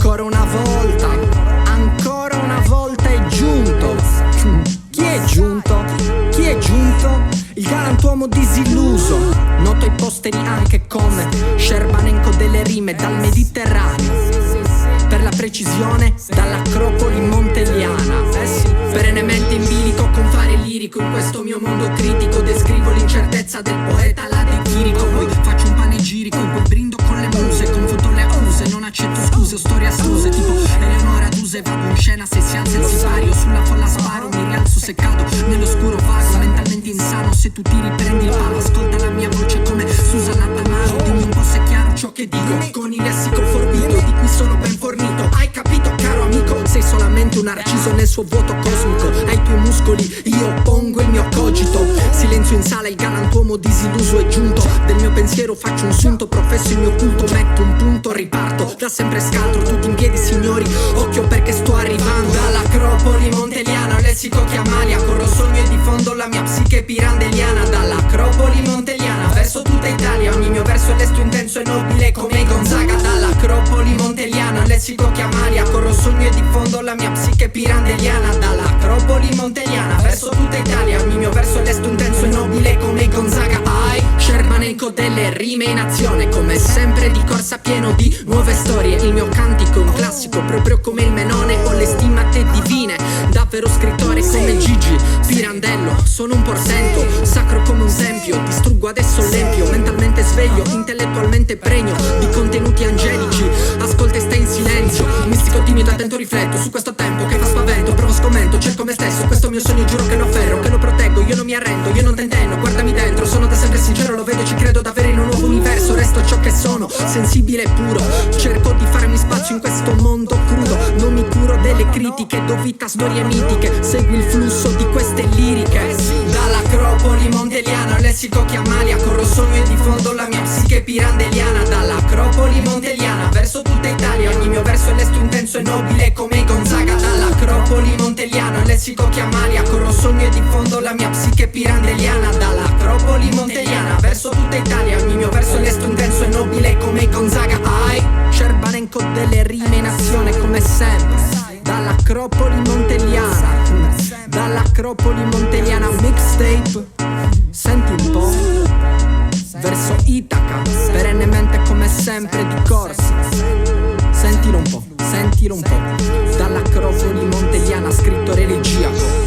ancora una volta è giunto. Chi è giunto? Chi è giunto? Il galantuomo disilluso. Noto i posteri anche come Scerbanenko delle rime dal Mediterraneo. Per la precisione, dall'Acropoli monteliana. Perennemente in bilico con fare lirico. In questo mio mondo critico descrivo l'incertezza del poeta ladechirico. Poi faccio un panegirico e poi brindo con le muse. Confuto le accuse, non accetto scuse o storie astuse. Tipo Eleonora Duse, vado in scena se si alza il sipario. Sulla folla sparo, mi rialzo se cado nell'oscuro vago. Mentalmente insano, se tu ti riprendi il palo. Ascolta la mia voce come Susanna Tamaro. Dimmi un po' se è chiaro ciò che dico, con il lessico forbito di cui sono ben fornito. Hai capito, caro amico? Sei solamente un narciso nel suo vuoto cosmico. Ai tuoi muscoli io pongo il mio cogito. Silenzio in sala, il galantuomo disilluso è giunto. Del mio pensiero faccio un sunto, professo il mio culto. Metto un punto, riparto, da sempre scaltro. Tutti in piedi signori, occhio perché sto arrivando. Dall'Acropoli monteliana, lessico che ammalia. Corro sogno e diffondo la mia psiche pirandeliana. Dall'Acropoli monteliana, verso tutta Italia. Ogni mio verso è lesto, intenso e nobile come Gonzaga. Dall'Acropoli monteliana, lessico che ammalia. Corro sogno e diffondo la mia psiche pirandeliana. Dall'Acropoli monteliana, verso tutta Italia. Ogni mio verso è lesto, intenso e nobile come Gonzaga. Scerbanenko delle rime in azione, come sempre di corsa pieno di nuove storie. Il mio cantico un classico, proprio come il Menone. Ho le stimmate divine, davvero scrittore come Gigi Pirandello. Sono un portento, sacro come un tempio. Distruggo adesso l'empio, mentalmente sveglio, intellettualmente pregno di contenuti angelici. Ascolta e stai in silenzio, mistico timido, attento rifletto su questo tempo che fa spavento. Provo scommento, cerco me stesso, questo mio sogno giuro che lo afferro, che lo proteggo, io non mi arrendo, io non tentenno. Guardami dentro, sono da sempre sincero, lo vedo e ci credo davvero in un nuovo universo. Resto ciò che sono, sensibile e puro. Cerco di farmi spazio in questo mondo crudo. Non mi curo delle critiche, do vita a storie mitiche. Segui il flusso di queste liriche. Dall'Acropoli monteliana, lessico che ammalia. Corro sogno e diffondo la mia psiche pirandeliana. Dall'Acropoli monteliana, verso tutta Italia. Ogni mio verso è lesto, intenso e nobile come Gonzaga. Dall'Acropoli monteliana, lessico che ammalia. Corro sogno e diffondo la mia psiche pirandeliana. Dall'Acropoli monteliana, verso tutta Italia. Ogni mio verso è lesto, intenso e nobile come Gonzaga. Scerbanenko delle rime in azione come sempre. Dall'Acropoli monteliana, dall'Acropoli monteliana mixtape. Senti un po', verso Itaca, perennemente come sempre di corsa. Sentilo un po', sentilo un po'. Dall'Acropoli monteliana, scrittore elegiaco.